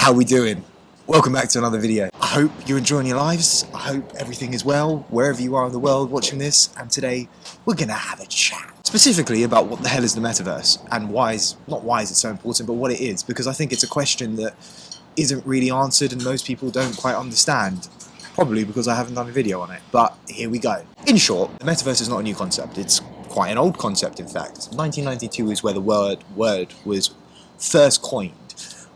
How we doing? Welcome back to another video. I hope you're enjoying your lives. I hope everything is well wherever you are in the world watching this, and today we're gonna have a chat specifically about what the hell is the metaverse and not why is it so important, but what it is, because I think it's a question that isn't really answered and most people don't quite understand. Probably because I haven't done a video on it, but here we go. In short, the metaverse is not a new concept. It's quite an old concept, in fact. 1992 is where the word was first coined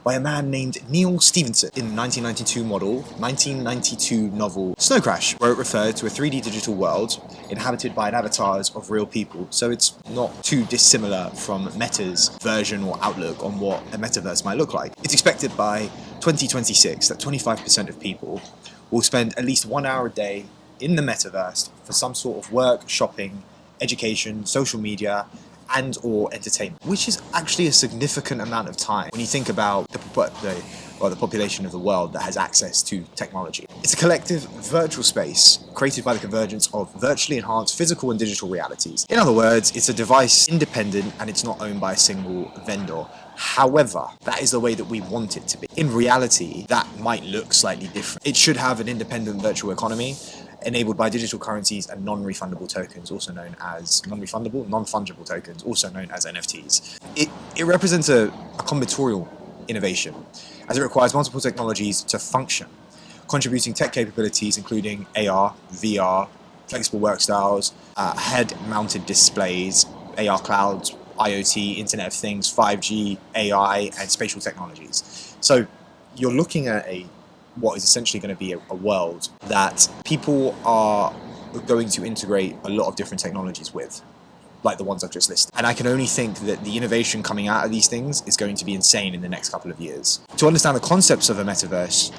by a man named Neil Stephenson in the 1992 novel Snow Crash, where it referred to a 3D digital world inhabited by avatars of real people. So it's not too dissimilar from Meta's version or outlook on what a metaverse might look like. It's expected by 2026 that 25% of people will spend at least 1 hour a day in the metaverse for some sort of work, shopping, education, social media, and or entertainment, which is actually a significant amount of time when you think about the population of the world that has access to technology. It's a collective virtual space created by the convergence of virtually enhanced physical and digital realities. In other words, it's a device independent and it's not owned by a single vendor. However, that is the way that we want it to be. In reality, that might look slightly different. It should have an independent virtual economy enabled by digital currencies and non-refundable tokens, also known as non-fungible tokens, also known as NFTs. It represents a combinatorial innovation, as it requires multiple technologies to function, contributing tech capabilities including AR, VR, flexible work styles, head-mounted displays, AR clouds, IoT, Internet of Things, 5G, AI, and spatial technologies. So you're looking at what is essentially going to be a world that people are going to integrate a lot of different technologies with, like the ones I've just listed. And I can only think that the innovation coming out of these things is going to be insane in the next couple of years. To understand the concepts of a metaverse,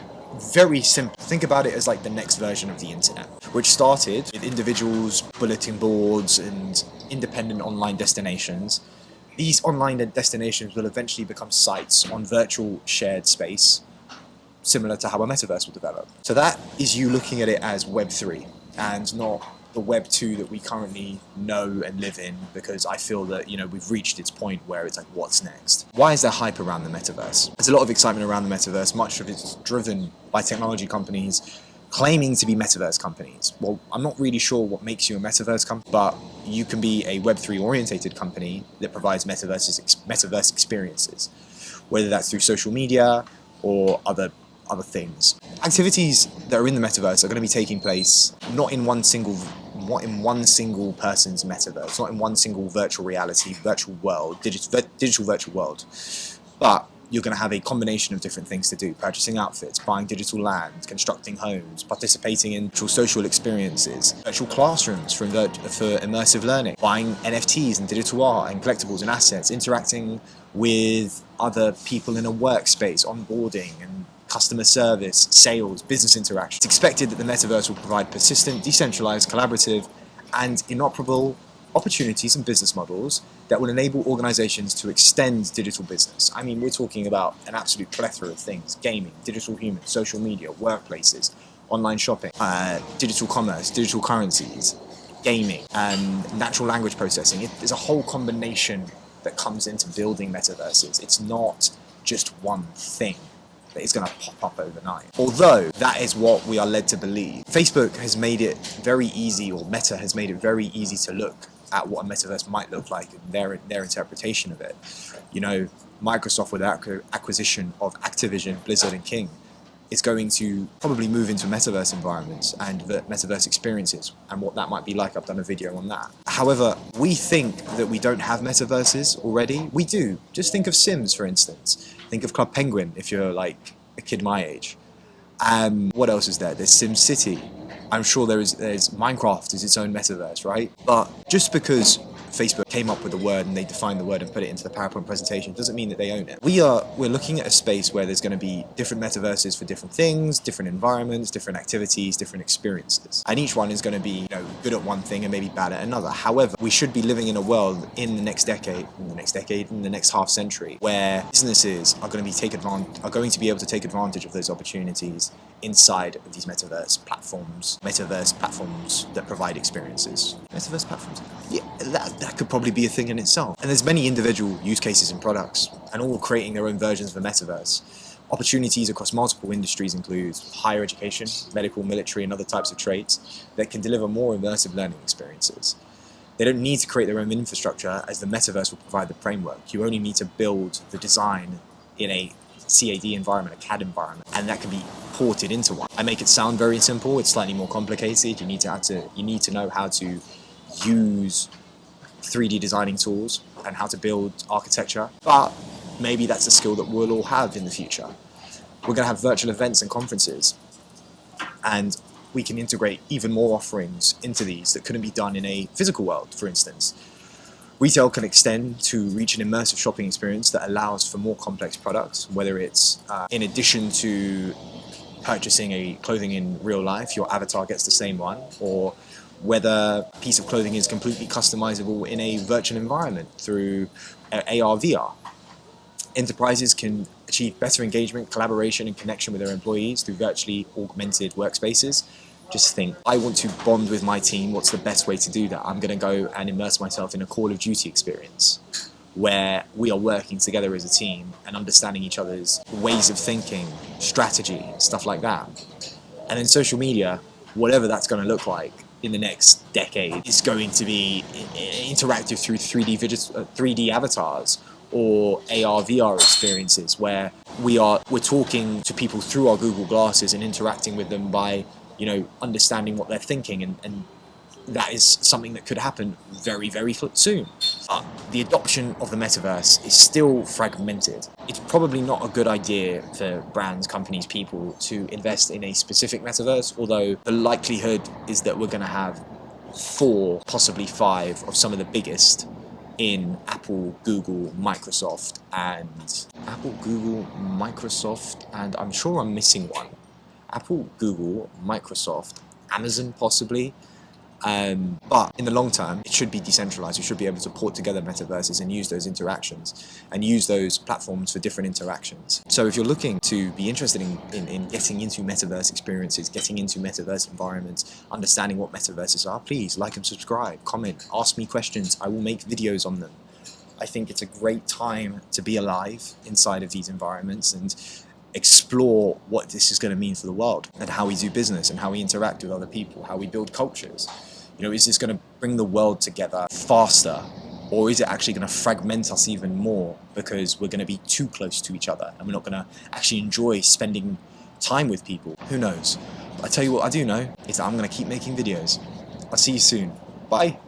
very simple. Think about it as like the next version of the internet, which started with individuals, bulletin boards, and independent online destinations. These online destinations will eventually become sites on virtual shared space, similar to how a metaverse will develop. So that is you looking at it as Web 3 and not the Web 2 that we currently know and live in, because I feel that, we've reached its point where it's like, what's next? Why is there hype around the metaverse? There's a lot of excitement around the metaverse. Much of it's driven by technology companies claiming to be metaverse companies. Well, I'm not really sure what makes you a metaverse company, but you can be a Web 3 orientated company that provides metaverse experiences, whether that's through social media or other things. Activities that are in the metaverse are going to be taking place not in one single person's metaverse, not in one single virtual reality, virtual world, digital virtual world, but you're going to have a combination of different things to do: purchasing outfits, buying digital land, constructing homes, participating in virtual social experiences, virtual classrooms for immersive learning, buying NFTs and digital art and collectibles and assets, interacting with other people in a workspace, onboarding and customer service, sales, business interaction. It's expected that the metaverse will provide persistent, decentralized, collaborative, and inoperable opportunities and business models that will enable organizations to extend digital business. I mean, we're talking about an absolute plethora of things: gaming, digital humans, social media, workplaces, online shopping, digital commerce, digital currencies, gaming, and natural language processing. There's a whole combination that comes into building metaverses. It's not just one thing that is going to pop up overnight, although that is what we are led to believe. Facebook has made it very easy, or Meta has made it very easy to look at what a metaverse might look like and their interpretation of it. Microsoft, with the acquisition of Activision, Blizzard, and King, is going to probably move into metaverse environments and metaverse experiences, and what that might be like. I've done a video on that. However, we think that we don't have metaverses already. We do. Just think of Sims, for instance. Think of Club Penguin if you're like a kid my age. What else is there? There's SimCity. I'm sure there's Minecraft is its own metaverse, right? But just because Facebook came up with the word and they defined the word and put it into the PowerPoint presentation doesn't mean that they own it. We're looking at a space where there's going to be different metaverses for different things, different environments, different activities, different experiences, and each one is going to be good at one thing and maybe bad at another. However, we should be living in a world in the next half century, where businesses are going to be able to take advantage of those opportunities inside of these metaverse platforms that provide experiences. Metaverse platforms. Yeah, that could probably be a thing in itself. And there's many individual use cases and products, and all creating their own versions of the metaverse. Opportunities across multiple industries include higher education, medical, military, and other types of trades that can deliver more immersive learning experiences. They don't need to create their own infrastructure, as the metaverse will provide the framework. You only need to build the design in a CAD environment, a CAD environment, and that can be ported into one. I make it sound very simple. It's slightly more complicated. You need to know how to use 3D designing tools and how to build architecture, but maybe that's a skill that we'll all have in the future. We're going to have virtual events and conferences, and we can integrate even more offerings into these that couldn't be done in a physical world, for instance. Retail can extend to reach an immersive shopping experience that allows for more complex products, whether it's in addition to purchasing a clothing in real life, your avatar gets the same one, or whether a piece of clothing is completely customizable in a virtual environment through AR, VR. Enterprises can achieve better engagement, collaboration, and connection with their employees through virtually augmented workspaces. Just think, I want to bond with my team. What's the best way to do that? I'm going to go and immerse myself in a Call of Duty experience where we are working together as a team and understanding each other's ways of thinking, strategy, stuff like that. And then social media, whatever that's going to look like in the next decade, is going to be interactive through 3D avatars or AR, VR experiences where we're talking to people through our Google glasses and interacting with them by, understanding what they're thinking, and that is something that could happen very, very soon. But the adoption of the metaverse is still fragmented. It's probably not a good idea for brands, companies, people to invest in a specific metaverse, although the likelihood is that we're going to have 4, possibly 5 of some of the biggest in Apple, Google, Microsoft, and I'm sure I'm missing one. Apple, Google, Microsoft, Amazon possibly. But in the long term, it should be decentralized. We should be able to port together metaverses and use those interactions and use those platforms for different interactions. So if you're looking to be interested in getting into metaverse experiences, getting into metaverse environments, understanding what metaverses are, please like and subscribe, comment, ask me questions. I will make videos on them. I think it's a great time to be alive inside of these environments and explore what this is going to mean for the world and how we do business and how we interact with other people, how we build cultures. Is this going to bring the world together faster, or is it actually going to fragment us even more because we're going to be too close to each other and we're not going to actually enjoy spending time with people? Who knows? But I tell you what I do know is that I'm going to keep making videos. I'll see you soon. Bye.